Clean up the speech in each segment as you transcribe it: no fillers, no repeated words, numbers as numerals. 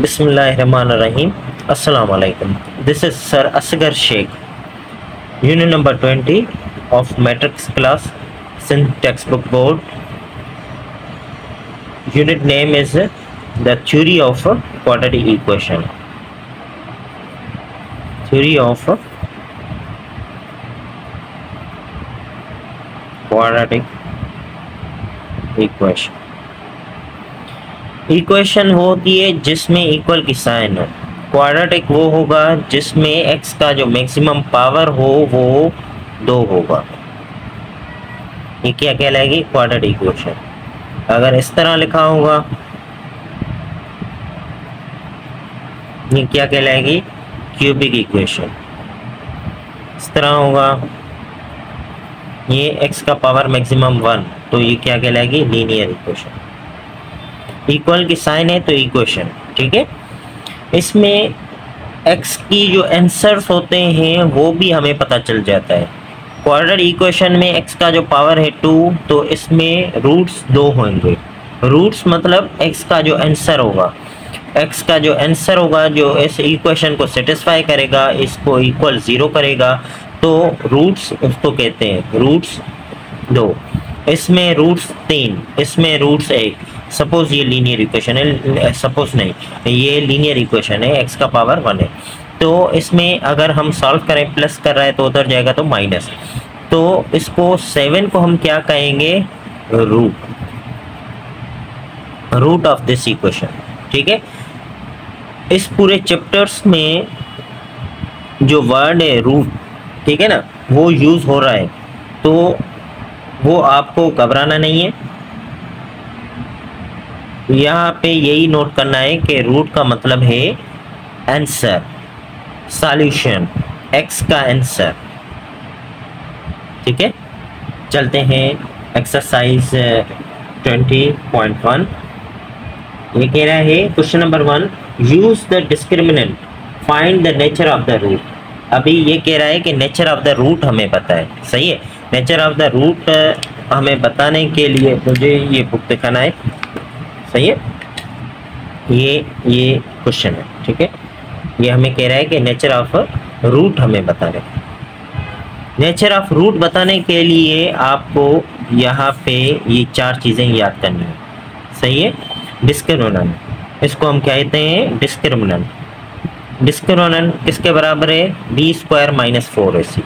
Bismillahirrahmanirrahim. Assalamu alaikum. This is Sir Asghar Sheikh. Unit number 20 of matrix class in textbook board. Unit name is the theory of quadratic equation. Theory of quadratic equation. Equation होती है जिसमें equal की sign हो। Quadratic वो होगा जिसमें x का जो मैक्सिमम पावर हो वो 2 होगा। ये क्या कहलाएगी? Quadratic equation. अगर इस तरह लिखा होगा ये क्या कहलाएगी? Cubic equation. इस तरह होगा ये एक्स का पावर मैक्सिमम 1, तो ये क्या कहलाएगी? Linear equation. इक्वल की साइन है तो इक्वेशन, ठीक है। इसमें x की जो आंसर्स होते हैं वो भी हमें पता चल जाता है। क्वाड्रेटिक इक्वेशन में x का जो पावर है 2, तो इसमें रूट्स 2 होंगे। रूट्स मतलब x का जो आंसर होगा, x का जो आंसर होगा जो इस इक्वेशन को सेटिस्फाई करेगा, इसको इक्वल 0 करेगा, तो रूट्स उसको कहते हैं रूट्स 2। इसमें रूट्स 3, इसमें रूट्स 1। सपोज ये लीनियर इक्वेशन है, सपोज नहीं, ये लीनियर इक्वेशन है, x का पावर 1 है, तो इसमें अगर हम सॉल्व करें प्लस कर रहा है तो उधर जाएगा तो माइनस, तो इसको 7 को हम क्या कहेंगे? रूट ऑफ दिस इक्वेशन, ठीक है। इस पूरे चैप्टर्स में जो वर्ड है रूट, ठीक है ना, वो यूज हो रहा है, तो वो आपको घबराना नहीं है। यहाँ पे यही नोट करना है कि रूट का मतलब है आंसर, सॉल्यूशन, एक्स का आंसर, ठीक है। चलते हैं एक्सरसाइज 20.1। ये कह रहा है question number 1, use the discriminant, find the nature of the root. अभी ये कह रहा है कि नेचर ऑफ द रूट हमें पता है, सही है। नेचर ऑफ द रूट हमें बताने के लिए मुझे ये बुक दिखाना है, सही है। ये क्वेश्चन है, ठीक है। ये हमें कह रहा है कि नेचर ऑफ रूट हमें बताने। नेचर ऑफ रूट बताने के लिए आपको यहाँ पे ये 4 चीज़ें याद करनी है, सही है। डिस्क्रिमिनेंट, इसको हम क्या कहते हैं? डिस्क्रिमिनेंट। डिस्क्रिमिनेंट किसके बराबर है? b² - 4ac,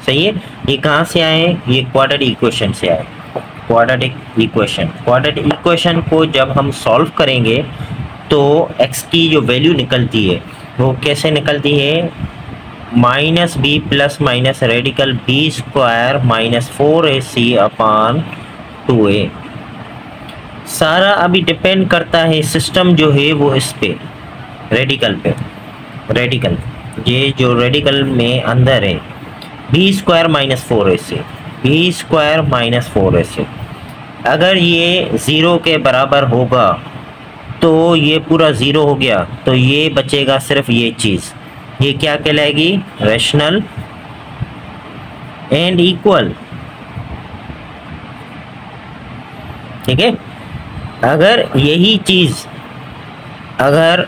सही है। ये कहाँ से आए? ये क्वाड्रेटिक इक्वेशन से आए। क्वाड्रेटिक इक्वेशन, क्वाड्रेटिक इक्वेशन को जब हम सॉल्व करेंगे तो x की जो वैल्यू निकलती है वो कैसे निकलती है? -b ± radical b² - 4ac upon 2a। सारा अभी डिपेंड करता है सिस्टम जो है वो इस पे रेडिकल पे। रेडिकल, ये जो रेडिकल में अंदर है b² - 4ac, b² - 4ac। अगर ये 0 के बराबर होगा तो ये पूरा 0 हो गया, तो ये बचेगा सिर्फ ये चीज़। ये क्या कहलाएगी? रैशनल एंड इक्वल, ठीक है। अगर यही चीज़ अगर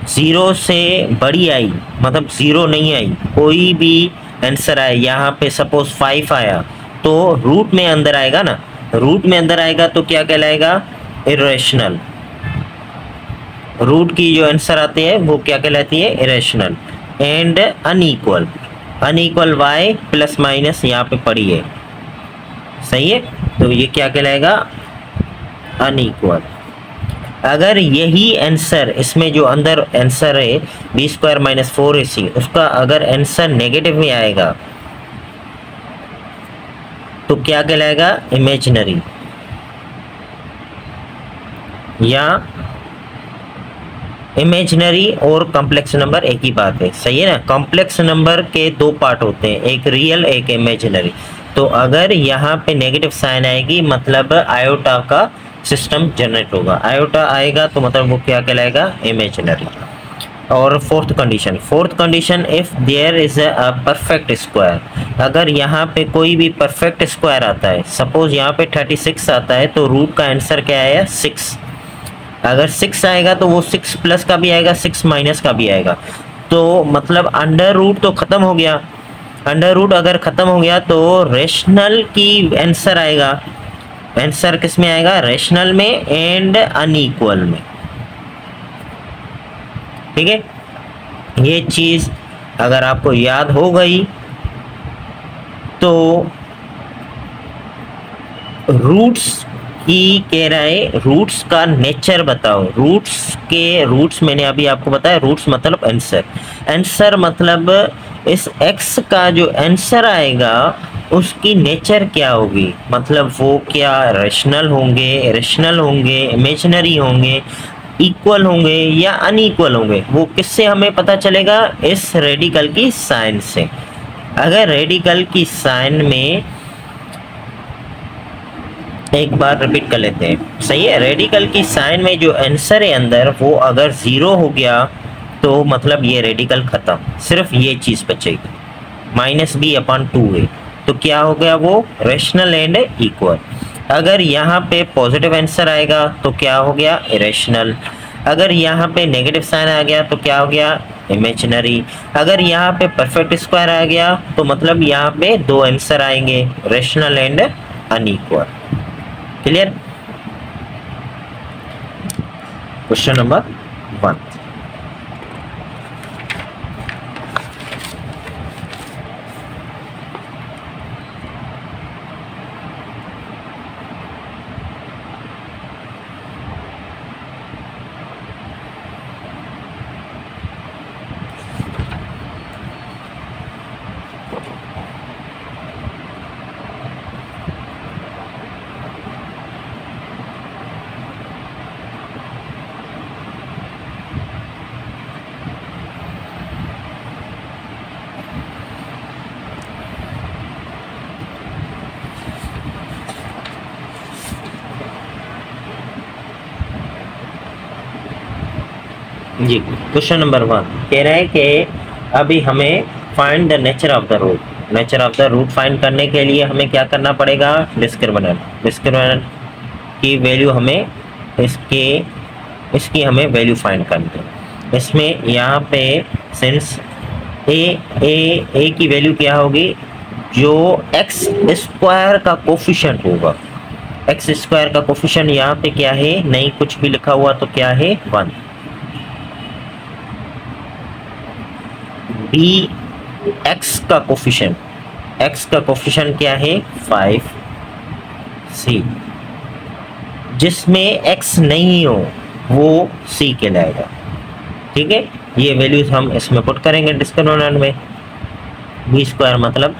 0 से बड़ी आई, मतलब 0 नहीं आई, कोई भी आंसर आए, यहाँ पे सपोज 5 आया, तो रूट में अंदर आएगा ना, रूट में अंदर आएगा तो क्या कहलाएगा? इरेशनल। रूट की जो आंसर आती है वो क्या कहलाती है? Irrational and unequal. Unequal y plus minus यहाँ पे पड़ी है, सही है, तो ये क्या कहलाएगा? अनइक्वल। अगर यही आंसर, इसमें जो अंदर आंसर है b² - 4ac, उसका अगर आंसर नेगेटिव में आएगा तो क्या कहलाएगा? इमेजिनरी। या इमेजिनरी और कॉम्प्लेक्स नंबर एक ही बात है, सही है ना। कॉम्प्लेक्स नंबर के 2 पार्ट होते हैं, एक रियल एक इमेजिनरी। तो अगर यहाँ पे नेगेटिव साइन आएगी मतलब आयोटा का सिस्टम जनरेट होगा। आयोटा आएगा तो मतलब वो क्या कहलाएगा? इमेजिनरी। और fourth condition, if there is a perfect square. अगर यहाँ पे कोई भी परफेक्ट स्क्वायर आता है, सपोज यहाँ पे 36 आता है, तो रूट का आंसर क्या आया? 6। अगर 6 आएगा तो वो 6 प्लस का भी आएगा, 6 माइनस का भी आएगा। तो मतलब अंडर रूट तो खत्म हो गया, अंडर रूट अगर खत्म हो गया तो रेशनल की आंसर आएगा। आंसर किस में आएगा? रेशनल में एंड अनइक्वल में। ठीक है, ये चीज अगर आपको याद हो गई तो रूट्स की कह रहा है रूट्स का नेचर बताओ। रूट्स मैंने अभी आपको बताया, रूट्स मतलब आंसर, आंसर मतलब इस x का जो आंसर आएगा उसकी नेचर क्या होगी, मतलब वो क्या रेशनल होंगे, इमेजिनरी होंगे, इक्वल होंगे या अनइक्वल होंगे, वो किससे हमें पता चलेगा? इस रेडिकल की साइन से। अगर रेडिकल की साइन में एक बार रिपीट कर लेते हैं, सही है, रेडिकल की साइन में जो आंसर है अंदर वो अगर 0 हो गया तो मतलब ये रेडिकल खत्म, सिर्फ ये चीज बचेगी, -b/2 है, तो क्या हो गया? वो रेशनल एंड इक्वल। अगर यहाँ पे पॉजिटिव आंसर आएगा तो क्या हो गया? इरेशनल। अगर यहाँ पे नेगेटिव साइन आ गया तो क्या हो गया? इमेजिनरी। अगर यहाँ पे परफेक्ट स्क्वायर आ गया तो मतलब यहाँ पे दो आंसर आएंगे, rational and unequal. Clear? Question number 1। जी, क्वेश्चन नंबर 1 कह रहा है कि अभी हमें find the nature of the root. Nature of the root find करने के लिए हमें क्या करना पड़ेगा? डिस्क्रिमिनेंट की वैल्यू हमें इसकी हमें वैल्यू फाइंड करनी है। इसमें यहाँ पे सिंस ए की वैल्यू क्या होगी? जो एक्स स्क्वायर का कोफिशिएंट होगा, एक्स स्क्वायर का कोफिशिएंट यहाँ पे क्या है? नहीं कुछ भी लिखा हुआ तो क्या है? 1। बी एक्स का कोफिशिएंट क्या है? 5। सी जिसमें एक्स नहीं हो वो सी कहलाएगा। ठीक है, ये वैल्यूज हम इसमें पुट करेंगे डिस्क्रिमिनेंट में। बी स्क्वायर मतलब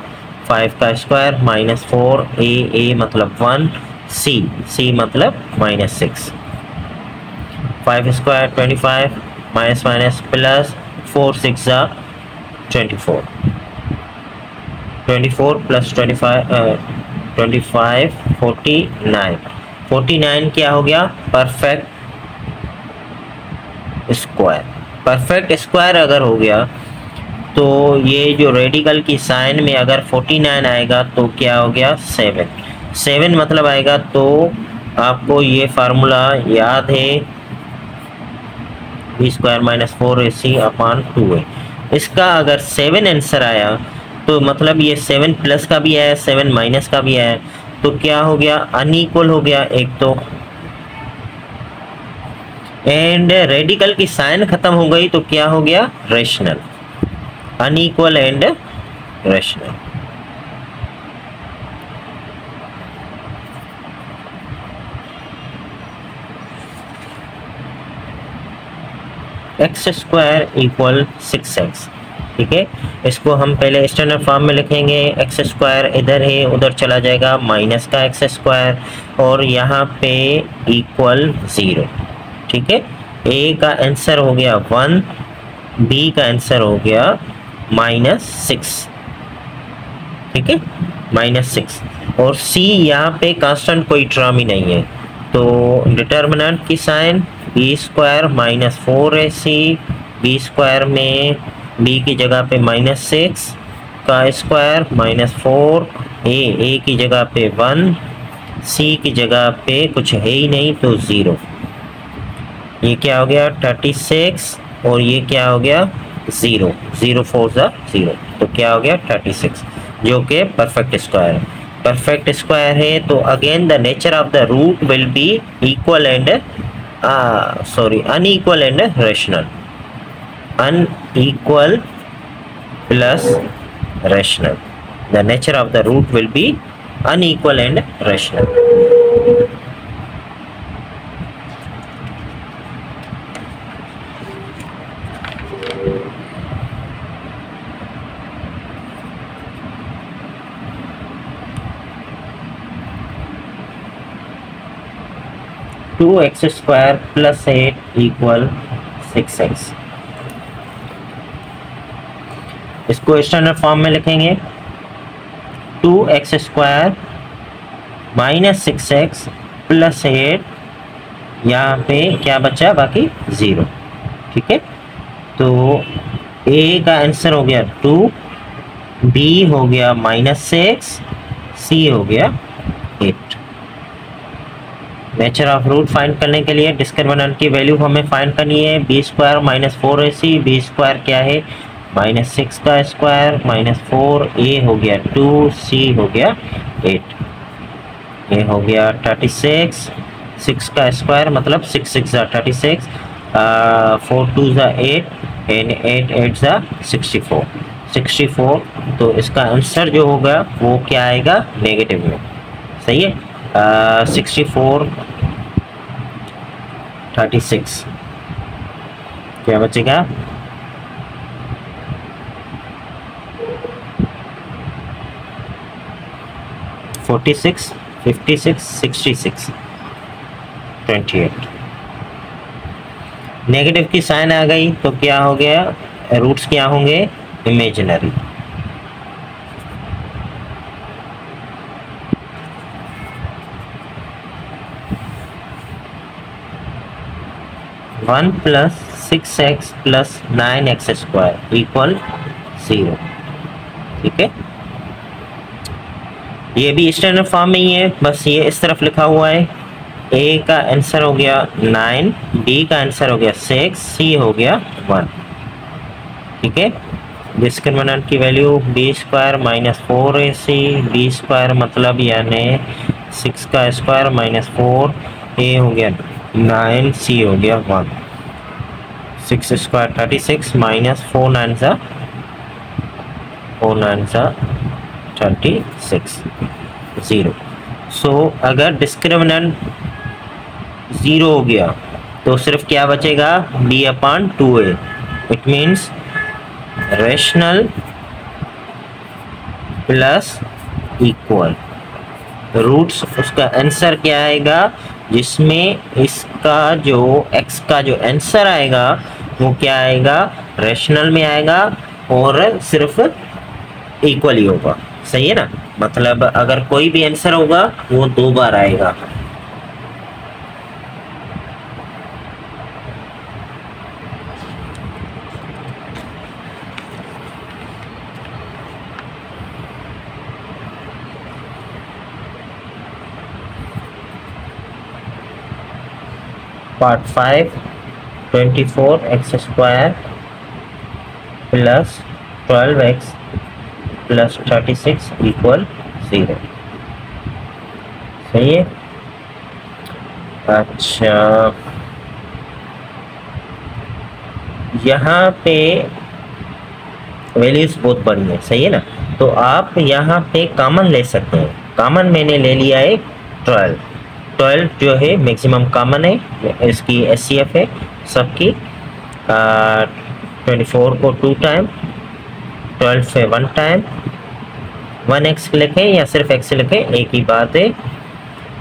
5 का स्क्वायर -4, ए मतलब 1, सी मतलब -6। 5 स्क्वायर 25 माइनस प्लस 4 6 24, 24 प्लस 25 49 क्या हो गया? परफेक्ट स्क्वायर अगर हो गया तो ये जो रेडिकल की साइन में अगर 49 आएगा तो क्या हो गया? 7 मतलब आएगा। तो आपको ये फार्मूला याद है, b² - 4ac/2 है। इसका अगर 7 आंसर आया तो मतलब ये 7 प्लस का भी आया, 7 माइनस का भी आया, तो क्या हो गया? अनइक्वल हो गया एक तो, एंड रेडिकल की साइन खत्म हो गई तो क्या हो गया? Rational. Unequal and rational. x² = 6x। ठीक है, इसको हम पहले स्टैंडर्ड फॉर्म में लिखेंगे। x² इधर है, उधर चला जाएगा माइनस का x², और यहाँ पे इक्वल 0। ठीक है, a का आंसर हो गया 1, b का आंसर हो गया -6। ठीक है, -6, और c यहाँ पे कांस्टेंट कोई टर्म ही नहीं है, तो डिटर्मिनेंट की साइन b² - 4ac, b² में b की जगह पे -6 का स्क्वायर -4, a की जगह पे 1, c की जगह पे कुछ है ही नहीं तो 0। ये क्या हो गया 36 और ये क्या हो गया 0, 0 4 0, तो क्या हो गया 36 जो कि परफेक्ट स्क्वायर है। परफेक्ट स्क्वायर है तो again the nature of the root will be equal and unequal and rational, unequal plus rational. The nature of the root will be unequal and rational. Two X square plus 8 equal 6x। इसको standard form में लिखेंगे 2x square minus 6x plus 8, यहाँ पे क्या बचा बाकी 0, ठीक है। तो a का आंसर हो गया 2, b हो गया -6, c हो गया 8। नेचर ऑफ रूट फाइंड करने के लिए डिस्क्रिमिनेंट की वैल्यू हमें फाइंड करनी है। B square minus 4ac, B square क्या है -6 का स्क्वायर -4, a हो गया 2, c हो गया 8, ये हो गया 36, 6 का स्क्वायर मतलब 6 6 36, 4 2 8 एंड 8 8 64, 64। तो इसका आंसर जो होगा वो क्या आएगा नेगेटिव में, सही है। 64 36 क्या बचेगा 46 56 66 28। नेगेटिव की साइन आ गई तो क्या हो गया, रूट्स क्या होंगे imaginary. One plus 6x plus 9x square equal 0, ठीक है। ये भी स्टैंडर्ड फॉर्म में ही है, बस ये इस तरफ लिखा हुआ है। a का आंसर हो गया 9, b का आंसर हो गया 6, c हो गया 1, ठीक है। डिस्क्रिमिनेंट की value b square minus 4ac, b square मतलब यानी 6 का स्क्वायर -4, a हो गया 9, c हो गया 1, 6 स्क्वायर 36 माइनस 4 9 36 0। सो अगर डिस्क्रिमिनेंट 0 हो गया तो सिर्फ क्या बचेगा b/2a, it means rational plus equal. Roots उसका आंसर क्या आएगा, जिसमें इसका जो x का जो आंसर आएगा वो क्या आएगा रेशनल में आएगा और सिर्फ इक्वल ही होगा, सही है ना। मतलब अगर कोई भी आंसर होगा वो 2 बार आएगा। Part 5 24x square plus 12x plus 36 equal 0, सही है। अच्छा यहाँ पे वैल्यूज बहुत बड़ी है, सही है ना। तो आप यहाँ पे कॉमन ले सकते हैं। कॉमन मैंने ले लिया है 12 जो है मैक्सिमम कॉमन है, इसकी HCF है सबकी। 24 को 2 टाइम, 12 पे 1 टाइम, 1x लिखें या सिर्फ x लिखें एक ही बात है।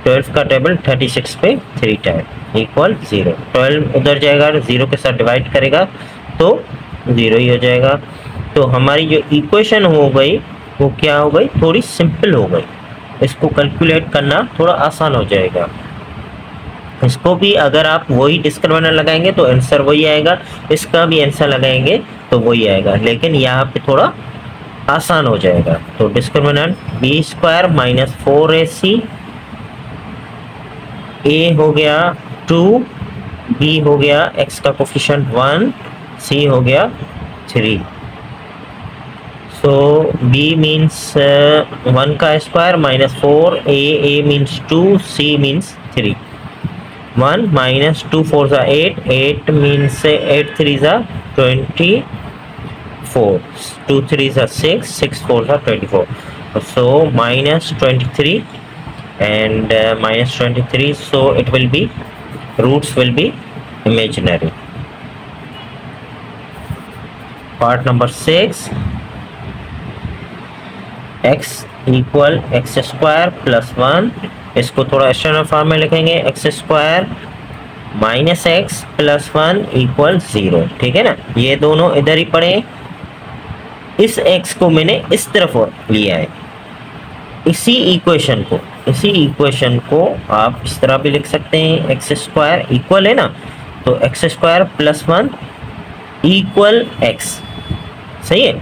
12 का टेबल 36 पे 3 टाइम इक्वल 0। 12 उधर जाएगा 0 के साथ डिवाइड करेगा तो 0 ही हो जाएगा। तो हमारी जो इक्वेशन हो गई वो क्या हो गई, थोड़ी सिंपल हो गई। इसको कैलकुलेट करना थोड़ा आसान हो जाएगा। इसको भी अगर आप वही डिस्क्रिमिनेंट लगाएंगे तो आंसर वही आएगा, इसका भी आंसर लगाएंगे तो वही आएगा, लेकिन यहाँ पे थोड़ा आसान हो जाएगा। तो discriminant b square minus 4ac, a हो गया 2, बी हो गया एक्स का कोफिशिएंट 1, सी हो गया 3। सो बी मीन्स 1 का square minus 4, A means 2, C means 3। 1 minus 2 4s are 8, 8 means 8 3s are 24, 2 3s are 6, 6 4s are 24. So minus 23 and minus 23, so it will be, roots will be imaginary. Part number 6, x equal x square plus 1, इसको थोड़ा standard form में लिखेंगे, x square minus x plus 1 equal 0। ठीक है ना, ये दोनों इधर ही पड़े। इस x को मैंने इस तरफ लिया है। इसी इक्वेशन को आप इस तरह भी लिख सकते हैं, एक्स स्क्वायर इक्वल है ना, तो x square plus 1 equal x. सही है।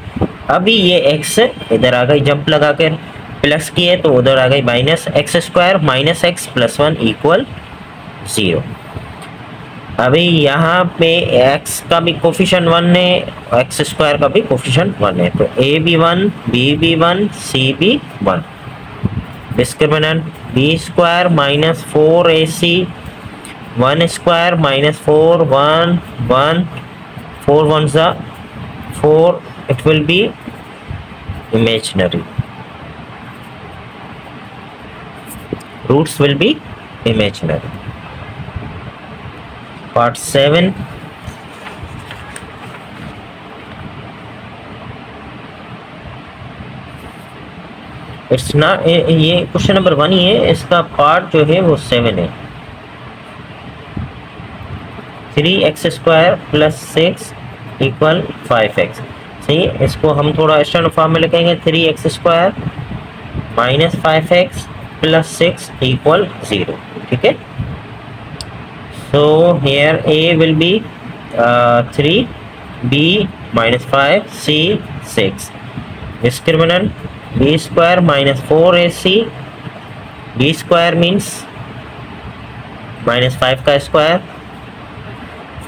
अभी ये x इधर आ गई, जंप लगा कर प्लस किए तो उधर आ गई minus, x square minus x plus 1 equal 0। अभी यहाँ पे x का भी कोफिशिएंट 1 है, एक्स स्क्वायर का भी कोफिशिएंट 1 है, तो a भी 1, b भी 1, c भी 1। Discriminant b square minus 4ac, 1 square minus 4, 1 1, 4 1 जा 4, it will be imaginary. Roots will be imaginary. Part 7, it's not, ये क्वेश्चन नंबर 1 ही है, इसका पार्ट जो है वो 7 है। 3x square plus 6 equal 5x। सही है, इसको हम थोड़ा स्टैंडर्ड फॉर्म में लिखेंगे, 3x square minus 5x plus 6 equal 0। ठीक है, so here a will be 3, b minus 5, c 6। Discriminant b square minus 4ac, b square means minus 5 का स्क्वायर,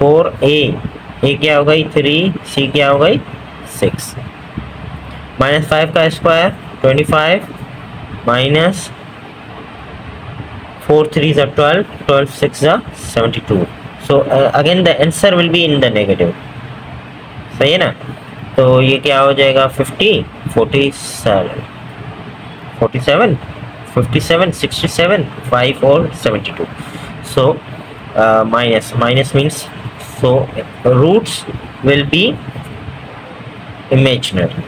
4a क्या हो गई 3, c क्या हो गई 6, माइनस 5 का square 25, minus 4 3 are 12, 12 6 are 72. So again the answer will be in the negative. सही है ना, तो ये क्या हो जाएगा 50, 47, 47, 57, 67, 5 और 72. So minus means, so roots will be imaginary.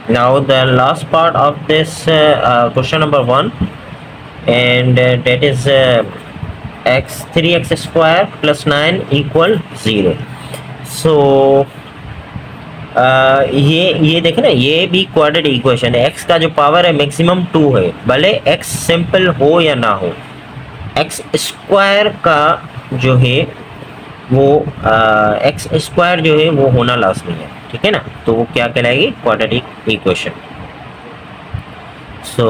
Now the last part of this question number 1, and that is x 3x square plus 9 equal 0. So ये देखें ना, ये भी क्वाड्रेटिक इक्वेशन है। x का जो पावर है मैक्सिमम 2 है, भले x सिंपल हो या ना हो, x स्क्वायर का जो है वो x स्क्वायर जो है वो होना लाजमी है। ठीक है ना, तो वो क्या कहलाएगी, क्वाड्रेटिक इक्वेशन। सो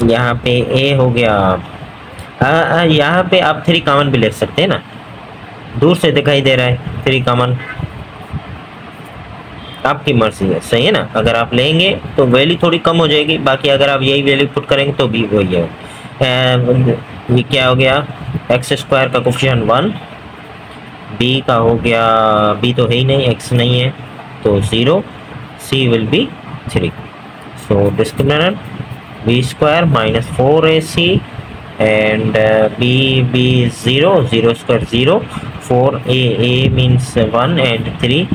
यहाँ पे a हो गया, यहाँ पे आप 3 कॉमन भी ले सकते हैं ना, दूर से दिखाई दे रहा है 3 कॉमन, आपकी मर्जी है। सही है ना, अगर आप लेंगे तो वैल्यू थोड़ी कम हो जाएगी, बाकी अगर आप यही वैल्यू पुट करेंगे तो भी वही है। ये क्या हो गया, एक्स स्क्वायर का कोफिशिएंट 1, b का हो गया, b तो है ही नहीं, x नहीं है तो 0, c will be 3। So discriminant b square minus 4ac and b 0, 0 square 0, 4a means 1 and 3,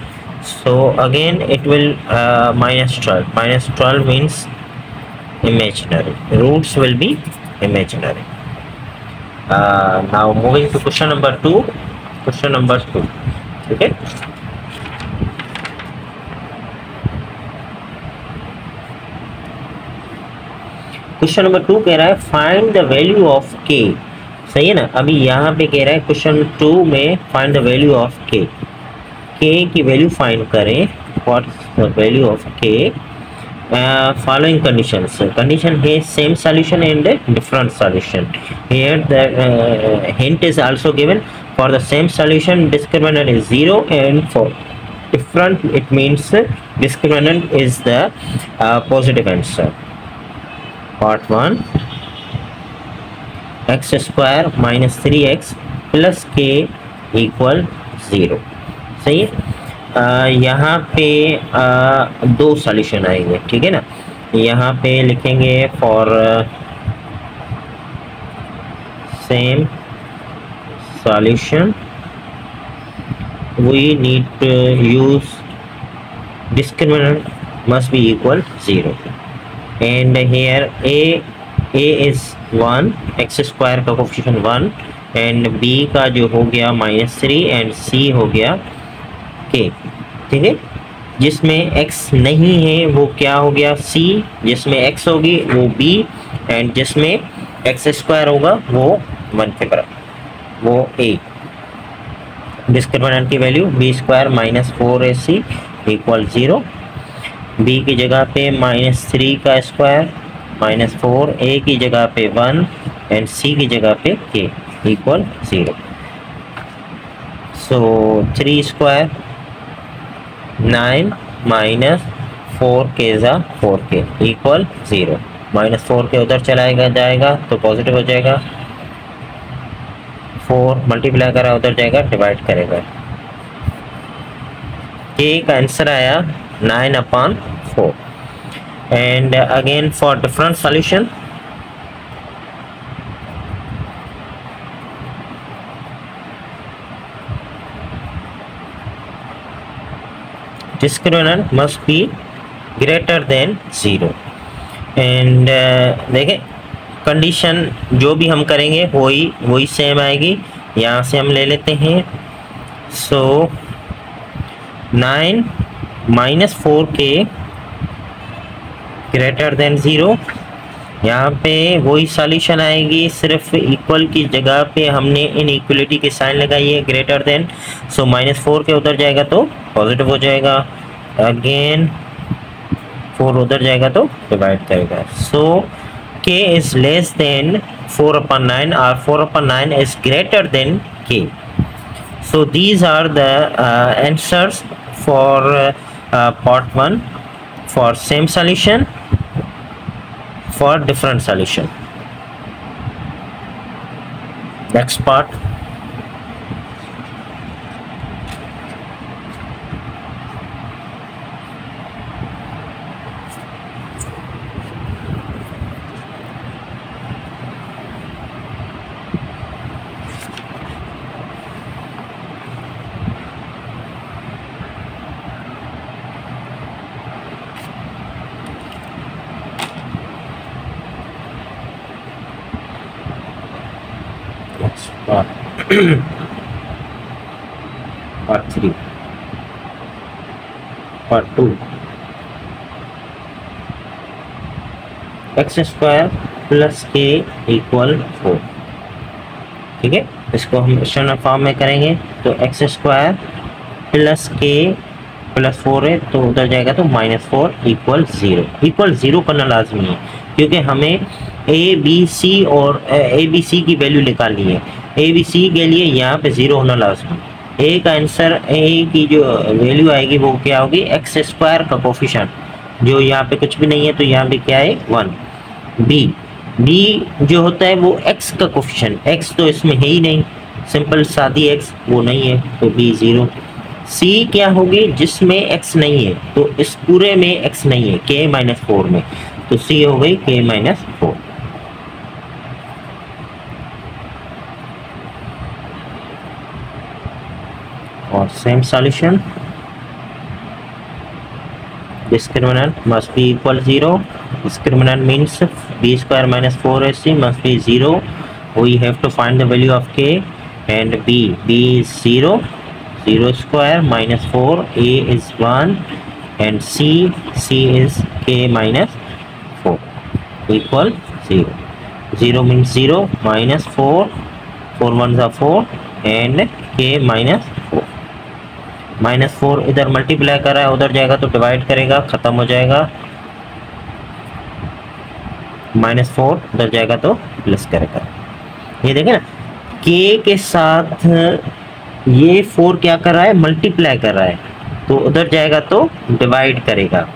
so again it will minus 12 means imaginary, roots will be imaginary. Now moving to question number 2. Okay, question number 2 कह रहा है find the value of k। सही है ना, अभी यहाँ पे कह रहा है क्वेश्चन 2 में find the value of k, k की वैल्यू फाइंड करें। What is the value of k following conditions. Condition here same solution and a different solution. Here the hint is also given. For the same solution discriminant is 0, and for different it means discriminant is the positive answer. Part 1, x square minus 3x plus k equal 0. सही है। यहाँ पे दो solution आएंगे, ठीक है ना। यहाँ पे लिखेंगे for same solution we need to use discriminant must be equal 0, and here a is 1, x square का कोफिशिएंट 1, एंड b का जो हो गया -3, एंड c हो गया k, ठीक है। जिसमें x नहीं है वो क्या हो गया c, जिसमें x होगी वो b, एंड जिसमें x स्क्वायर होगा वो 1 के बराबर, वो a। डिस्क्रिमिनेंट की value b square -4ac equal 0, b की जगह पे -3 का स्क्वायर -4, a की जगह पे 1, एंड c की जगह पे k इक्वल 0। सो 3 square 9 minus 4k 4k equal 0। -4k उधर चलाएगा जाएगा तो पॉजिटिव हो जाएगा, 4 मल्टीप्लाई करा उधर जाएगा डिवाइड करेगा, k का आंसर आया 9/4। And again for different solution discriminant must be greater than 0, and देखें कंडीशन जो भी हम करेंगे वही सेम आएगी। यहाँ से हम ले लेते हैं, सो 9 माइनस 4k ग्रेटर देन 0, यहाँ पे वही सॉल्यूशन आएगी, सिर्फ इक्वल की जगह पे हमने इनइक्वलिटी की साइन लगाई है ग्रेटर देन, सो -4k उधर जाएगा तो पॉजिटिव हो जाएगा, अगेन 4 उधर जाएगा तो डिवाइड करेगा, so k is less than 4/9 और 4/9 is greater than k। So these are the answers for part 1 for same solution, for different solution. Next part, part 3, part 2, x square plus k equal 4, ठीक है। इसको हम standard form में करेंगे तो x square plus k plus 4 है तो उधर जाएगा तो -4 इक्वल 0। इक्वल 0 करना लाजमी है क्योंकि हमें ABC और ABC की वैल्यू निकालनी है। ABC के लिए यहाँ पे 0 होना लाजमी है। A का आंसर, A की जो वैल्यू आएगी वो क्या होगी, x स्क्वायर का कोफिशिएंट, जो यहाँ पे कुछ भी नहीं है तो यहाँ पे क्या है 1। B जो होता है वो x का कोफिशिएंट, x तो इसमें है ही नहीं, सिंपल सादी x वो नहीं है तो B 0। C क्या होगी, जिसमें x नहीं है तो इस पूरे में x नहीं है, k -4 में, तो C हो गई k -4। और same solution, discriminant must be equal 0. Discriminant means b square minus 4ac must be 0. We have to find the value of k, and b is 0, 0 square minus 4, a is 1, and c is k minus 4 equal 0. 0 means 0 minus 4, 4 1s are 4, and k minus 4। -4 इधर multiply कर रहा है उधर जाएगा तो divide करेगा, खत्म हो जाएगा, -4 उधर जाएगा तो प्लस करेगा। ये देखें ना, k के साथ ये 4 क्या कर रहा है, मल्टीप्लाई कर रहा है, तो उधर जाएगा तो डिवाइड करेगा।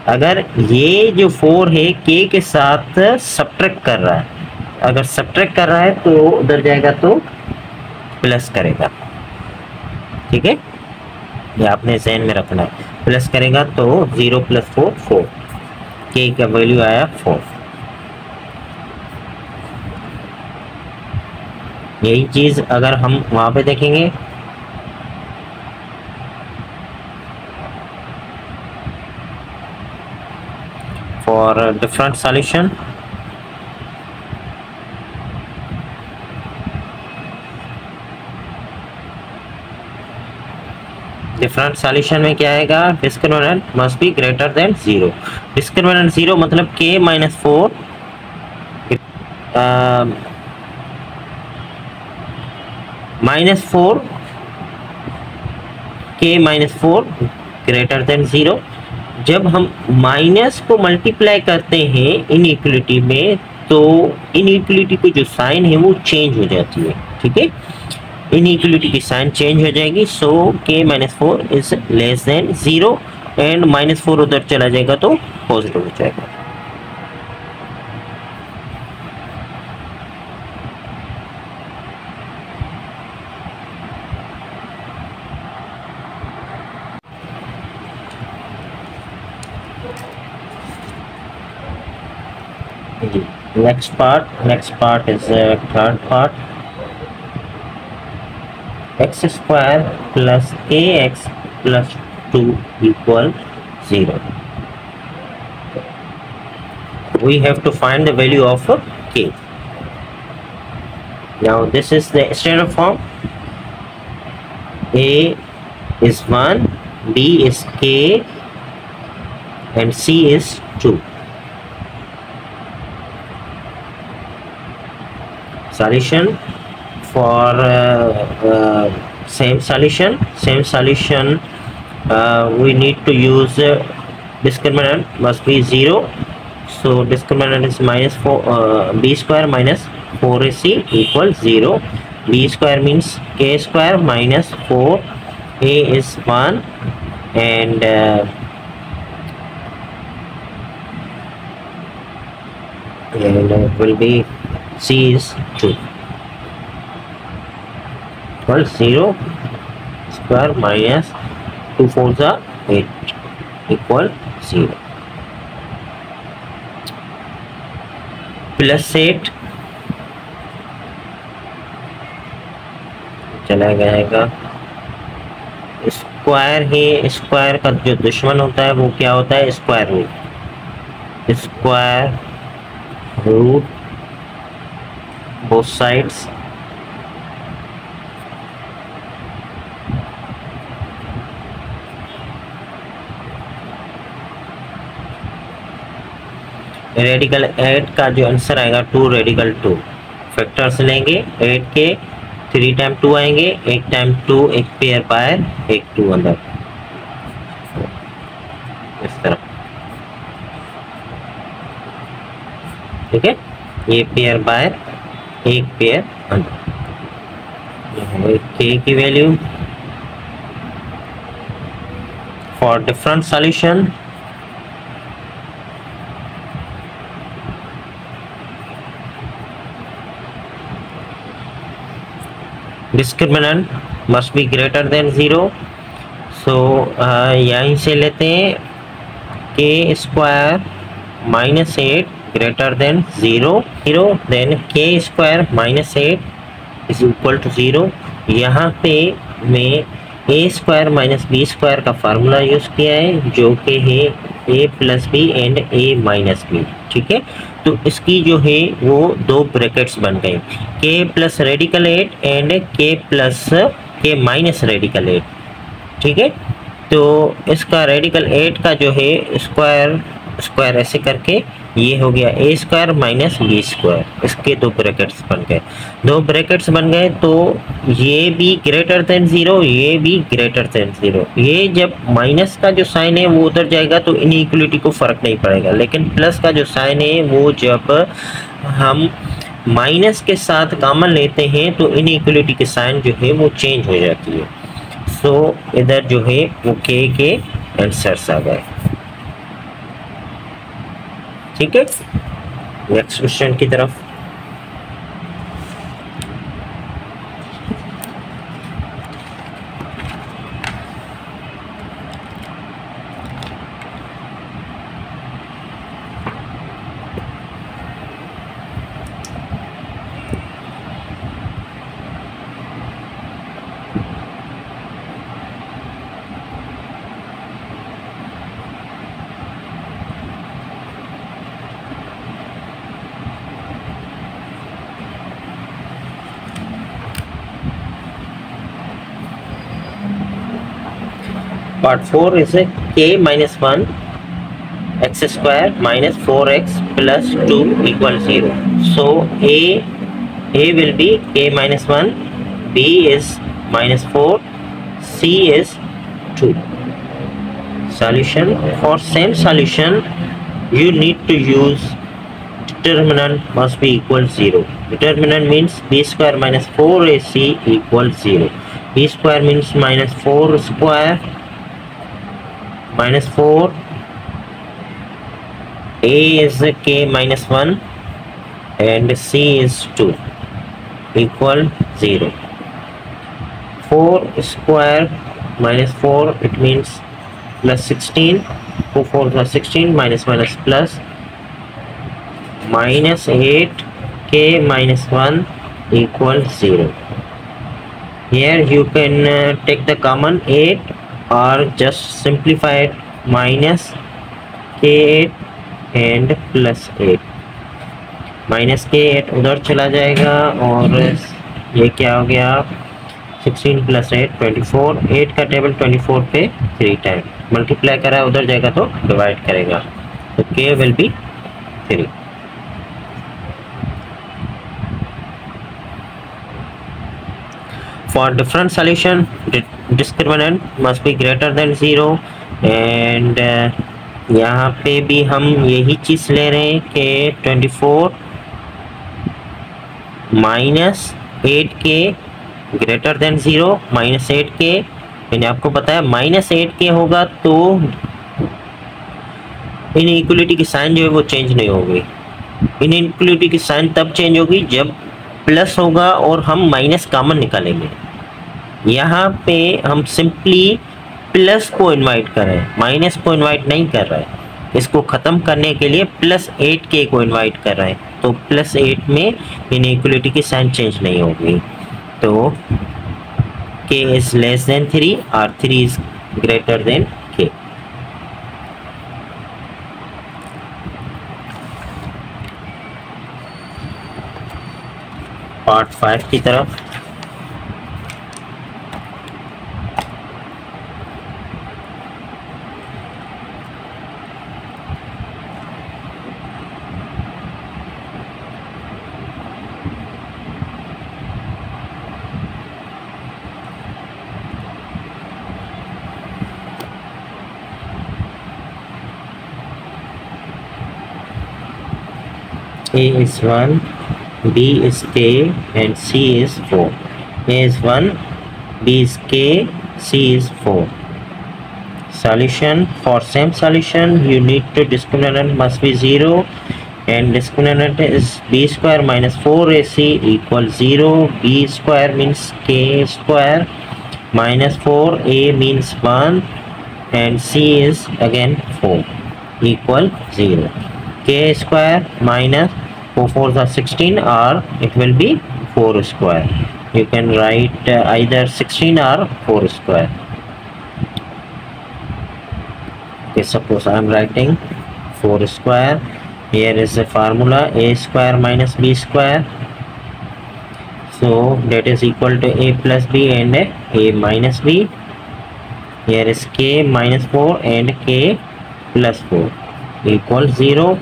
अगर ये जो 4 है k के साथ सब्ट्रैक्ट कर रहा है, अगर सब्ट्रैक्ट कर रहा है तो उधर जाएगा तो प्लस करेगा। ठीक है, ये आपने ज़हन में रखना है, प्लस करेगा तो 0 + 4 4, k का वैल्यू आया 4। यही चीज अगर हम वहां पे देखेंगे, for different solution, different solution में क्या आएगा, discriminant must be greater than 0। Discriminant 0 मतलब k - 4 -4 k - 4 ग्रेटर देन 0। जब हम माइनस को मल्टीप्लाई करते हैं इनइक्वलिटी में, तो इनइक्वलिटी को जो साइन है वो चेंज हो जाती है। ठीक है, इनइक्वलिटी की साइन चेंज हो जाएगी। सो k - 4 is less then 0 and -4 उधर चला जाएगा तो पॉजिटिव हो जाएगा। next part is third part, x square plus ax plus 2 equal 0. We have to find the value of k. Now this is the standard form. A is 1, b is k and c is 2. Solution for same solution, we need to use discriminant must be 0. So discriminant is -4, b square minus 4ac equals 0. b square means k square minus 4, a is 1 and it will be c is 2 equals 0 square minus 2 4s are 8 equal 0 plus 8 चला जाएगा। Square है, square का जो दुश्मन होता है वो क्या होता है, square root. Square root both sides, radical 8 का जो आंसर आएगा 2 रेडिकल 2। फैक्टर्स लेंगे 8 के, 3 टाइम 2 आएंगे, 1 टाइम 2, एक पेयर बाहर, एक 2 अंदर, इस तरह। ठीक है, ये पेयर बाहर, एक पेयर अंदर। k की value for different solution, discriminant must be greater than 0। सो यहीं से लेते हैं k square minus 8 greater than 0, then k square minus 8 is equal to 0। यहाँ पे मैं a square minus b square का फार्मूला यूज किया है जो कि है a plus b and a minus b। ठीक है, तो इसकी जो है वो दो ब्रैकेट्स बन गए, k plus radical 8 and k plus k minus radical 8। ठीक है, तो इसका रेडिकल 8 का जो है स्क्वायर ऐसे करके ये हो गया ए स्क्वायर माइनस बी स्क्वायर, इसके दो ब्रैकेट्स बन गए। दो ब्रैकेट्स बन गए तो ये भी ग्रेटर देन जीरो, ये भी ग्रेटर देन जीरो। ये जब माइनस का जो साइन है वो उधर जाएगा तो इनइक्वलिटी को फर्क नहीं पड़ेगा, लेकिन प्लस का जो साइन है वो जब हम माइनस के साथ कॉमन लेते हैं तो इनइक्वलिटी के साइन जो है वो चेंज हो जाती है। सो इधर जो है वो के आंसर्स आ गए। ठीक है, नेक्स्ट क्वेश्चन की तरफ। Part 4 is a k minus 1 x square minus 4x plus 2 equals 0. So A will be k minus 1, B is minus 4, C is 2. Solution. For same solution you need to use determinant must be equal 0. Determinant means b square minus 4ac equals 0. B square means minus 4 square minus 4, A is k minus 1 and C is 2 equal 0. 4 square minus 4, it means plus 16, 4 4 plus 16, minus minus plus, minus 8 k minus 1 equal 0. Here you can take the common 8 or just simplify it, minus k8 and plus 8, minus k8 उधर चला जाएगा और ये क्या हो गया 16 plus 8 24, 8 का table 24 पे 3 टाइम मल्टीप्लाई करा है, उधर जाएगा तो डिवाइड करेगा, तो k will be 3. For different solution, discriminant must be greater than 0 and यहाँ पे भी हम यही चीज़ ले रहे हैं कि 24 minus 8k greater than 0, minus 8k, यानी आपको पता है माइनस 8k होगा तो इनइक्वलिटी की साइन जो है वो चेंज नहीं होगी। इनइक्वलिटी की साइन तब चेंज होगी जब प्लस होगा और हम माइनस कॉमन निकालेंगे। यहाँ पे हम सिंपली प्लस को इनवाइट कर रहे हैं, माइनस को इनवाइट नहीं कर रहे हैं। इसको ख़त्म करने के लिए प्लस 8k को इनवाइट कर रहे हैं, तो प्लस 8 में इनइक्वलिटी की साइन चेंज नहीं होगी। तो k इज लेस देन 3 और 3 is greater than k। Part 5 की तरफ। A is 1, B is k and C is 4. A is 1, B is k, C is 4. Solution. For same solution you need to discriminant must be 0 and discriminant is b square minus 4ac equals 0. B square means k square minus 4, a means 1 and C is again 4 equal 0. K square minus 4 4s are 16 or it will be 4 square. You can write either 16 or 4 square. Okay, suppose I am writing 4 square. Here is the formula a square minus b square. So that is equal to a plus b and a minus b. Here is k minus 4 and k plus 4 equals 0.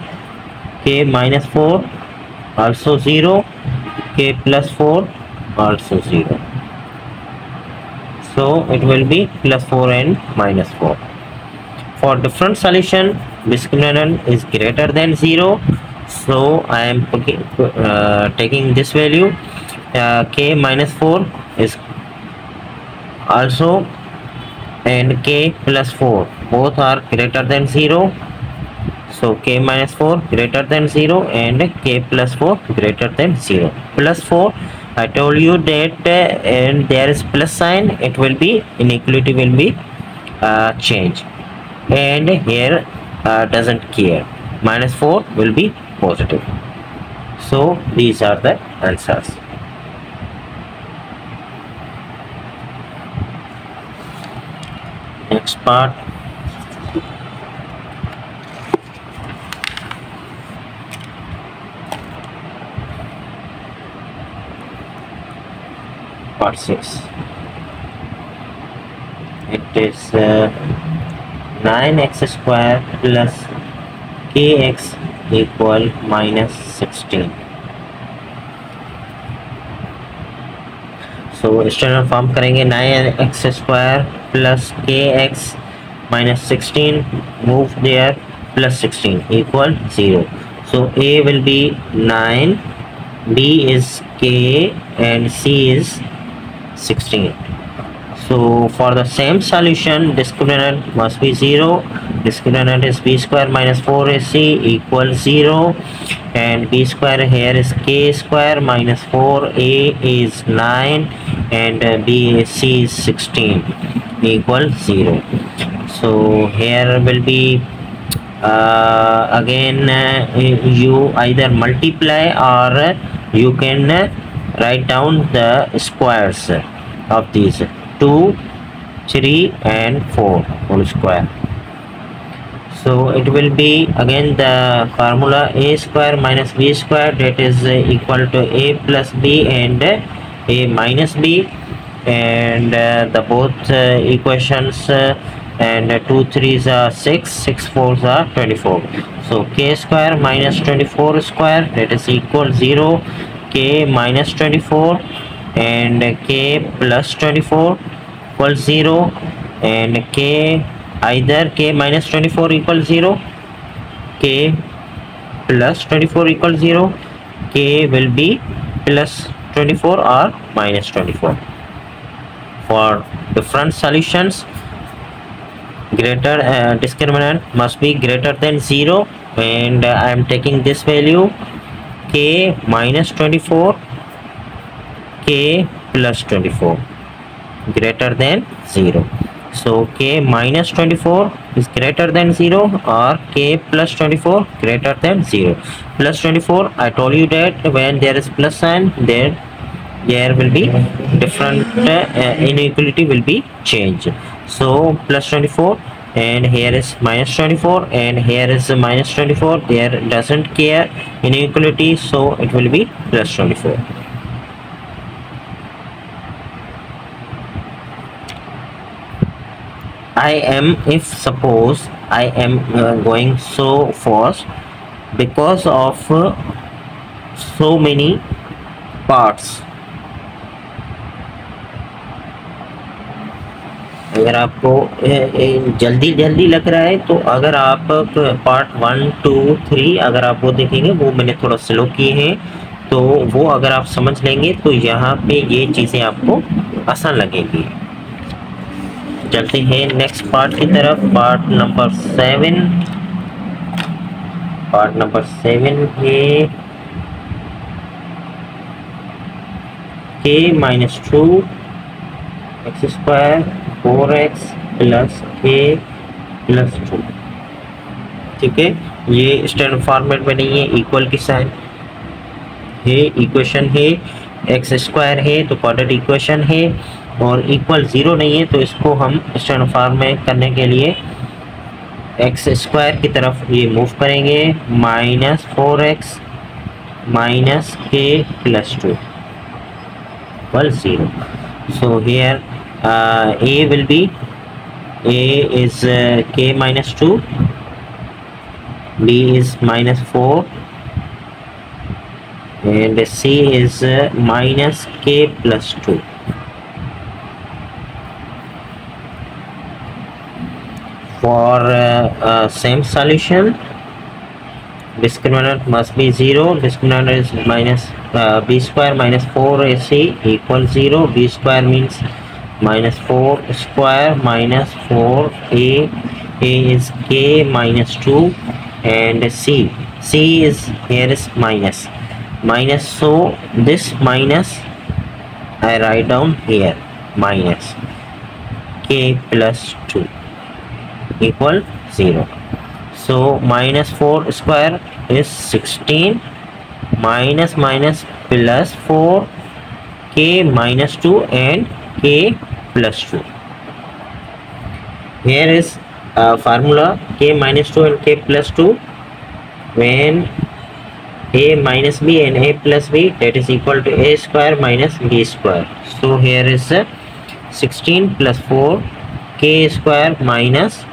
k minus 4 also 0, k plus 4 also 0. So it will be plus 4 and minus 4. For different solution, discriminant is greater than 0. So I am taking this value. K minus 4 is also, and k plus 4 both are greater than 0. So k minus 4 greater than 0 and k plus 4 greater than 0. Plus 4, I told you that and there is plus sign, it will be inequality will be change, and here doesn't care, minus 4 will be positive. So these are the answers. Next part, part 6. It is 9x square plus kx equal minus 16. So standard form करेंगे 9x square plus kx minus 16, move there, plus 16 equal 0. So a will be 9, b is k, and c is 16. So for the same solution, discriminant must be 0. Discriminant is b square minus 4ac equals 0, and b square here is k square minus 4a is 9, and c is 16 equals 0. So here will be again you either multiply or you can write down the squares of these 2, 3 and 4 whole square. So it will be again the formula a square minus b square, that is equal to a plus b and a minus b, and the both equations and 2 3s are 6, 6 4s are 24. So k square minus 24 square, that is equal 0, k minus 24 and k plus 24 equals 0, and k either k minus 24 equals 0, k plus 24 equals 0, k will be plus 24 or minus 24. For different solutions, greater discriminant must be greater than 0, and I am taking this value k minus 24, k plus 24 greater than 0. So k minus 24 is greater than 0 or k plus 24 greater than 0. Plus 24, I told you that when there is plus sign, there will be different inequality will be changed. So plus 24, and here is minus 24, and here is minus 24, there doesn't care inequality, so it will be plus 24. If suppose I am going so fast because of so many parts. अगर आपको जल्दी लग रहा है तो अगर आप part 1, 2, 3 अगर आप वो देखेंगे, वो मैंने थोड़ा स्लो किए हैं, तो वो अगर आप समझ लेंगे तो यहाँ पे ये चीज़ें आपको आसान लगेगी। चलते हैं नेक्स्ट पार्ट की तरफ, पार्ट नंबर 7। पार्ट नंबर 7 है k minus 2 x square 4x plus k plus 2। ठीक है, ये स्टैंडर्ड फॉर्मेट में नहीं है, इक्वल की साइन है, इक्वेशन है, एक्स स्क्वायर है तो क्वाड्रेटिक इक्वेशन है, और इक्वल 0 नहीं है तो इसको हम स्टैंडर्ड फॉर्म में करने के लिए एक्स स्क्वायर की तरफ ये मूव करेंगे, minus 4x minus k plus 2 equal 0. So here a will be, a is k minus 2, b is minus 4, and C is minus k plus 2. For same solution, discriminant must be 0. Discriminant is minus b square minus 4ac equals 0. B square means minus 4 square minus 4a. A is k minus 2, and c is here is minus, so this minus I write down here, minus k plus 2 equal 0. So minus 4 square is 16, minus plus 4, k minus 2 and k plus 2. Here is formula k minus 2 and k plus 2. When a minus b and a plus b, that is equal to a square minus b square. So here is 16 plus 4, k square minus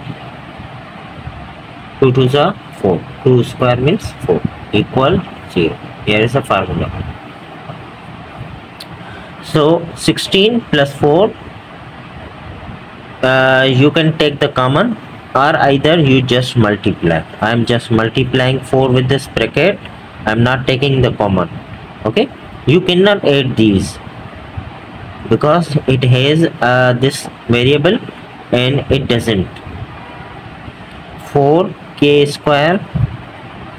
2 to the 4. 2 square means 4 equal 0. Here is the formula. So 16 plus 4, you can take the common, or either you just multiply. I am just multiplying 4 with this bracket. I am not taking the common. Okay, you cannot add these because it has this variable and it doesn't. 4k square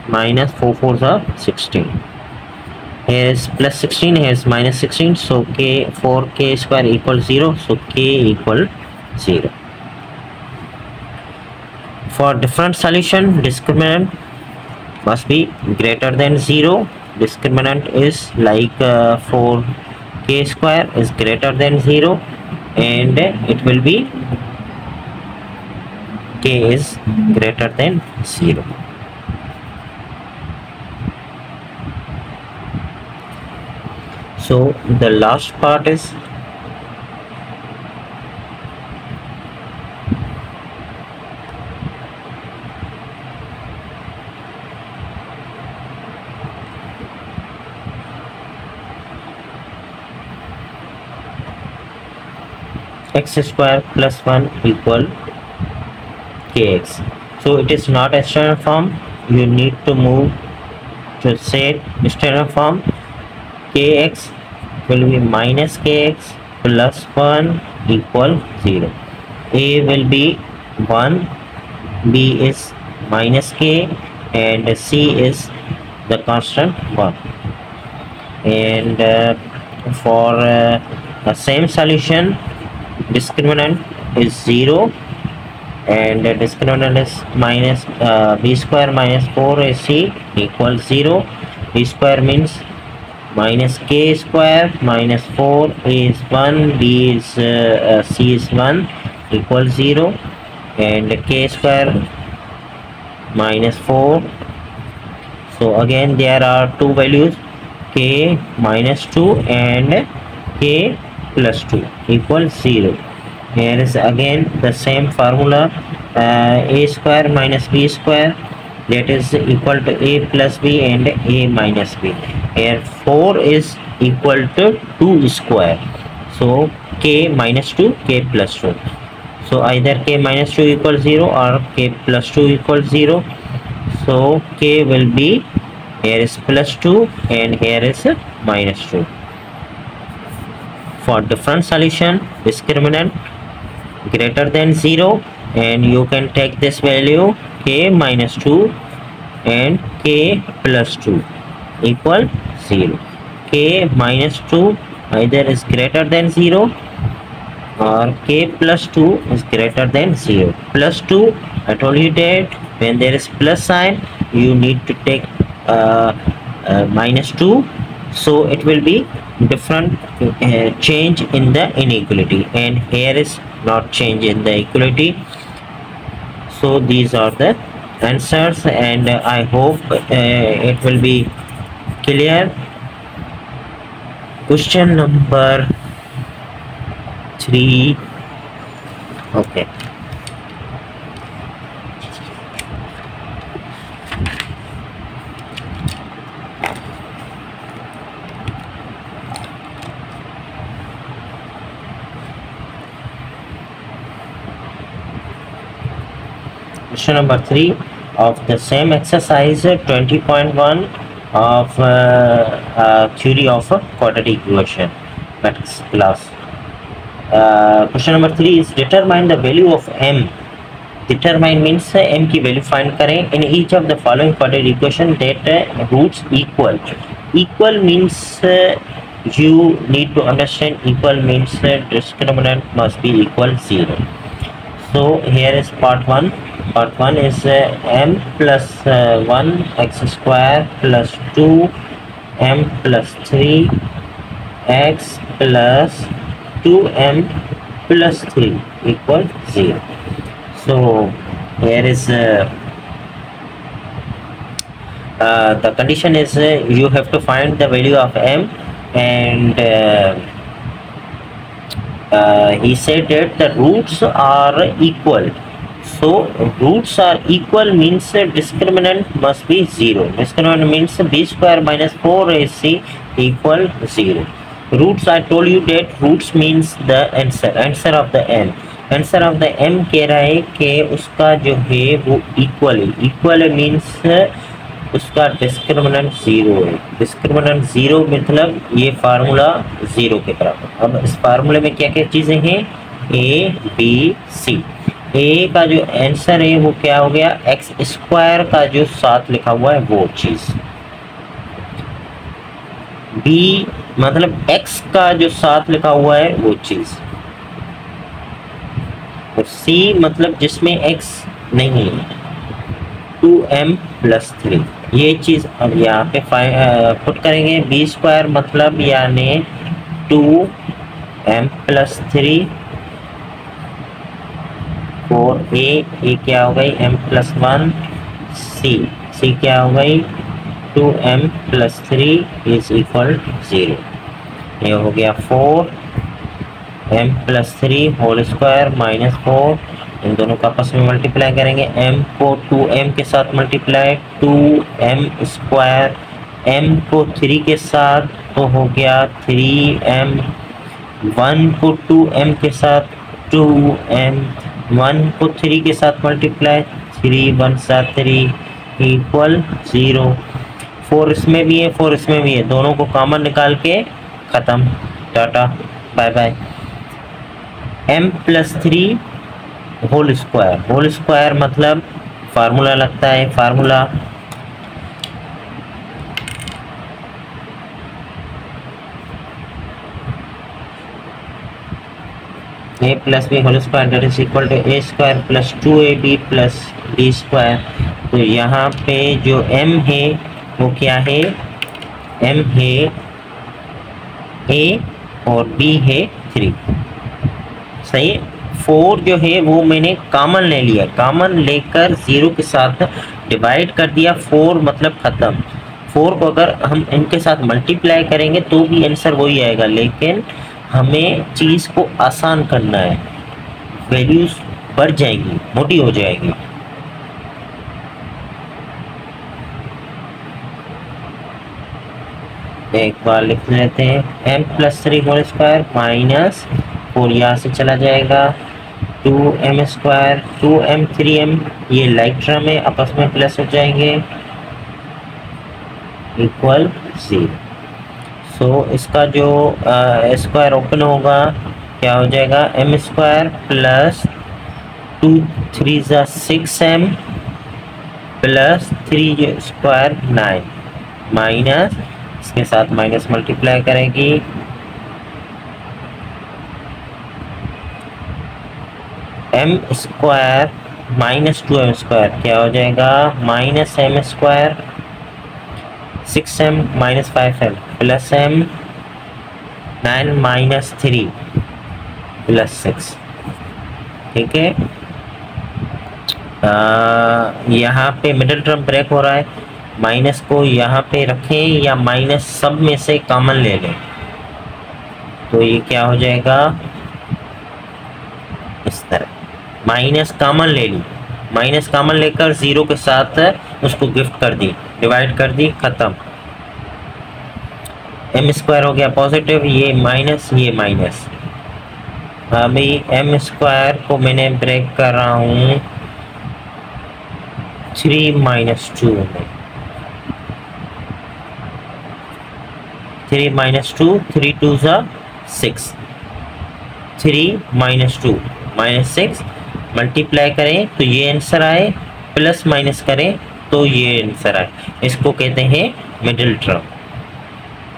minus 4 4s are 16. Here is plus 16, here is minus 16. So 4k square equals 0. So k equal 0. For different solution, discriminant must be greater than 0. Discriminant is like 4k square is greater than 0, and it will be k is greater than 0. So the last part is x square plus 1 equal kx. So it is not a standard form. You need to move to set standard form. Kx will be minus kx plus 1 equal 0. A will be 1, b is minus k, and c is the constant 1. And for the same solution, discriminant is 0, and the discriminant is minus b square minus 4ac equals 0. B square means minus k square minus 4, a is 1, b is c is 1 equals 0, and k square minus 4. So again there are two values, k minus 2 and k plus 2 equals 0. Here is again the same formula, a square minus b square, that is equal to a plus b and a minus b. Here 4 is equal to 2 square, so k minus 2, k plus 2. So either k minus 2 equals 0 or k plus 2 equals 0. So k will be, here is plus 2 and here is minus 2. For different solution, discriminant greater than 0, and you can take this value k minus 2 and k plus 2 equal 0. K minus 2 either is greater than 0 or k plus 2 is greater than 0. Plus 2, I told you that when there is plus sign, you need to take minus 2, so it will be different change in the inequality, and here is not change in the equality. So these are the answers, and I hope it will be clear. Question number 3. Okay. Question number 3 of the same exercise 20.1 of theory of quadratic equation matrix class. Question number 3 is determine the value of m. Determine means m की value find करें in each of the following quadratic equation that roots equal. Equal means you need to understand equal means discriminant must be equal 0. So here is part 1. Part 1 is m plus 1 x square plus 2 m plus 3 x plus 2m plus 3 equal 0. So here is the condition is you have to find the value of m, and he said that the roots are equal. So roots are equal means discriminant must be 0. Discriminant means b square minus 4ac equal 0. Roots, I told you that roots means the answer of the m. Answer of the m कह रहा है कि उसका जो है वो equal है. Equal means उसका डिस्क्रिमिनेंट 0 है. डिस्क्रिमिनेंट 0 मतलब ये फार्मूला 0 के बराबर. अब इस फार्मूले में क्या क्या चीज़ें हैं, a b c. a का जो आंसर है वो क्या हो गया, एक्स स्क्वायर का जो साथ लिखा हुआ है वो चीज़. b मतलब x का जो साथ लिखा हुआ है वो चीज़. और c मतलब जिसमें x नहीं है, 2m प्लस 3 ये चीज़. अब यहाँ पे पुट करेंगे. बी स्क्वायर मतलब यानी 2m प्लस 3 4 a क्या हो गई m प्लस 1. c क्या हो गई 2m प्लस 3 इज इक्वल 0. ये हो गया 4m plus 3 whole square minus 4. इन दोनों का आपस में मल्टीप्लाई करेंगे. m को 2m के साथ मल्टीप्लाई 2m स्क्वायर, m को 3 के साथ तो हो गया 3m. 1 को 2m के साथ 2m. 1 को 3 के साथ मल्टीप्लाई 3 1 7 3 इक्वल 0. 4 इसमें भी है 4 इसमें भी है, दोनों को कॉमन निकाल के ख़त्म. Tata bye bye. m plus 3 whole square. Whole square मतलब फार्मूला लगता है. Formula a plus B whole square that is equal to a square plus 2ab plus b square. तो यहाँ पे जो m है वो क्या है, m है a और b है 3. सही है. 4 जो है वो मैंने कॉमन ले लिया. कॉमन लेकर 0 के साथ डिवाइड कर दिया. 4 मतलब ख़त्म. 4 को अगर हम इनके साथ मल्टीप्लाई करेंगे तो भी आंसर वही आएगा, लेकिन हमें चीज़ को आसान करना है. वैल्यूज बढ़ जाएगी, मोटी हो जाएगी. एक बार लिख लेते हैं. m plus 3 whole square minus 4 यहाँ से चला जाएगा. 2m स्क्वायर 2m 3m ये लाइक टर्म है, आपस में प्लस हो जाएंगे इक्वल 0. सो इसका जो स्क्वायर ओपन होगा क्या हो जाएगा, m स्क्वायर प्लस 2 3 ज़ा 6m प्लस 3 स्क्वायर 9 माइनस इसके साथ माइनस मल्टीप्लाई करेगी. m square minus 2m square क्या हो जाएगा, minus m square 6m minus 5m plus m 9 minus 3 plus 6. ठीक है. यहाँ पे मिडिल टर्म ब्रेक हो रहा है. माइनस को यहाँ पे रखें या माइनस सब में से कॉमन ले लें तो ये क्या हो जाएगा, इस तरह. माइनस कॉमन ले ली. माइनस कॉमन लेकर 0 के साथ उसको गिफ्ट कर दी, डिवाइड कर दी, ख़त्म. m स्क्वायर हो गया पॉजिटिव, ये माइनस ये माइनस. अभी m स्क्वायर को मैंने ब्रेक कर रहा हूँ 3 माइनस 2 में 3 माइनस 2, 3 2 ज़ा 6, 3 माइनस 2 माइनस 6, मल्टीप्लाई करें तो ये आंसर आए, प्लस माइनस करें तो ये आंसर आए। इसको कहते हैं middle term.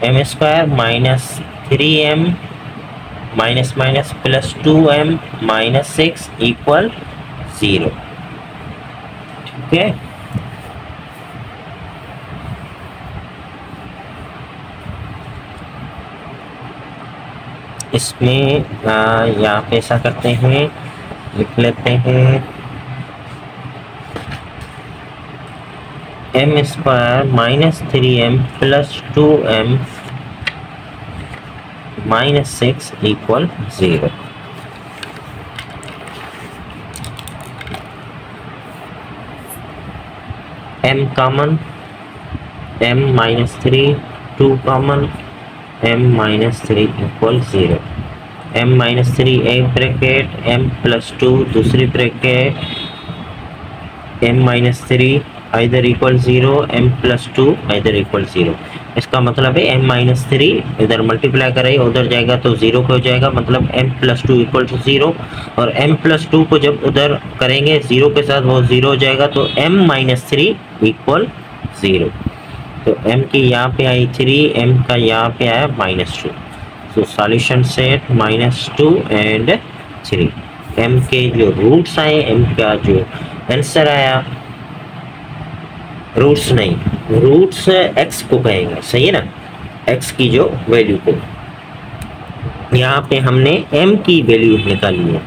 M square minus 3m minus minus plus 2m minus 6 equal 0। ठीक है, इसमें यहाँ पे ऐसा करते हैं, लिख लेते हैं M square minus 3m plus 2m minus 6 equal 0। m common, m minus 3, 2 common, m minus 3 equal 0। m minus 3 एक ब्रैकेट, m प्लस 2 दूसरी ब्रैकेट, m माइनस 3 इधर इक्वल 0, m प्लस 2 इधर इक्वल 0। इसका मतलब है m माइनस 3 इधर मल्टीप्लाई करें उधर जाएगा तो 0 हो जाएगा, मतलब m प्लस 2 इक्वल टू 0। और m प्लस 2 को जब उधर करेंगे 0 के साथ वो 0 हो जाएगा, तो m माइनस 3 इक्वल 0। तो m की यहाँ पे आई 3, m का यहाँ पे आया minus 2। So solution set minus 2 and 3। m के जो रूट्स आए, m का जो आंसर आया, रूट्स नहीं, रूट्स x को कहेंगे, सही है ना, x की जो वैल्यू को। यहाँ पे हमने m की वैल्यू निकाली है।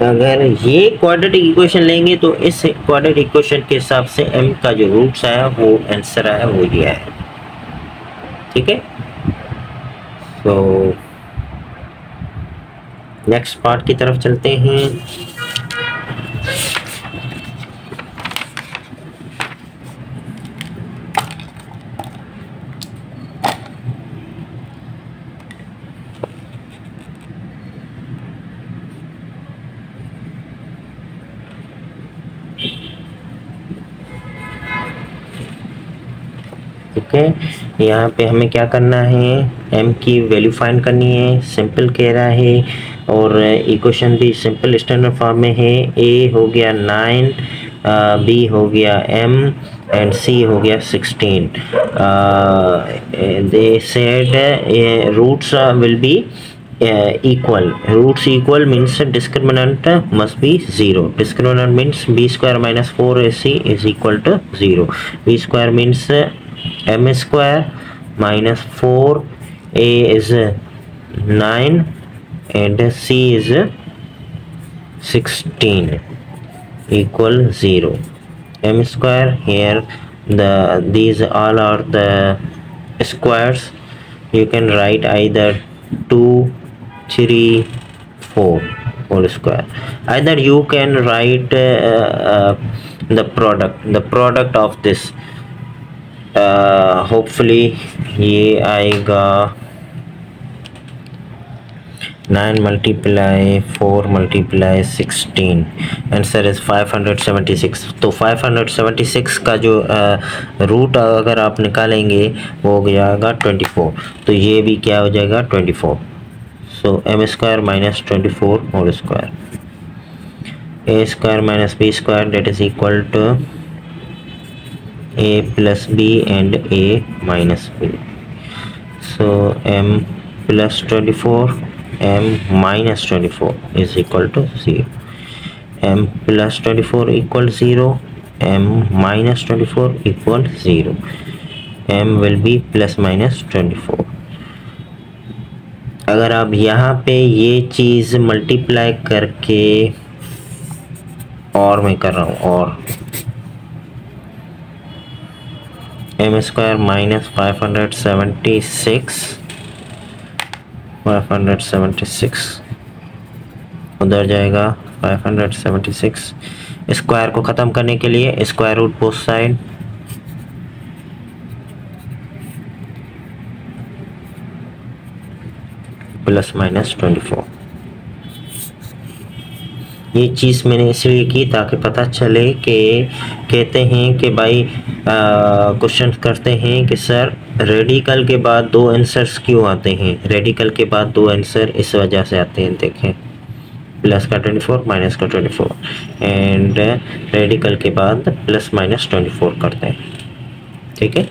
अगर ये क्वाड्रेटिक इक्वेशन लेंगे तो इस क्वाड्रेटिक इक्वेशन के हिसाब से m का जो रूट्स आया वो आंसर आया वो ये है। ठीक है, तो नेक्स्ट पार्ट की तरफ चलते हैं। ठीक है, यहाँ पे हमें क्या करना है, m की वैल्यू फाइंड करनी है। सिंपल कह रहा है और इक्वेशन भी सिंपल स्टैंडर्ड फॉर्म में है। a हो गया 9, b हो गया m एंड c हो गया 16। they said roots will be equal. Roots equal means discriminant must be 0. Discriminant means b square minus 4ac is equal to 0. b square means m square minus 4a is 9 and c is 16 equal 0. m square, here these all are the squares. You can write either 2, 3, 4 whole square. Either you can write the product of this. Hopefully ये आएगा 9 multiply 4 multiply 16, answer is 576। तो 576 का जो root अगर आप निकालेंगे वो हो जाएगा 24, तो ये भी क्या हो जाएगा 24। So m square minus 24 whole square, a square minus b square that is equal to a plus b and a minus b. So m plus 24 m minus 24 is equal to 0. m plus 24 equal 0, m minus 24 equal 0. m will be plus minus 24. अगर आप यहाँ पे ये चीज़ multiply करके, और मैं कर रहा हूँ, और m स्क्वायर माइनस 576 उधर जाएगा 576। स्क्वायर को ख़त्म करने के लिए square root both side, plus minus 24। ये चीज़ मैंने इसलिए की ताकि पता चले कि कहते हैं कि भाई क्वेश्चन करते हैं कि सर रेडिकल के बाद 2 आंसर्स क्यों आते हैं। रेडिकल के बाद 2 आंसर इस वजह से आते हैं, देखें प्लस का 24 माइनस का 24 एंड रेडिकल के बाद प्लस माइनस 24 करते हैं। ठीक है।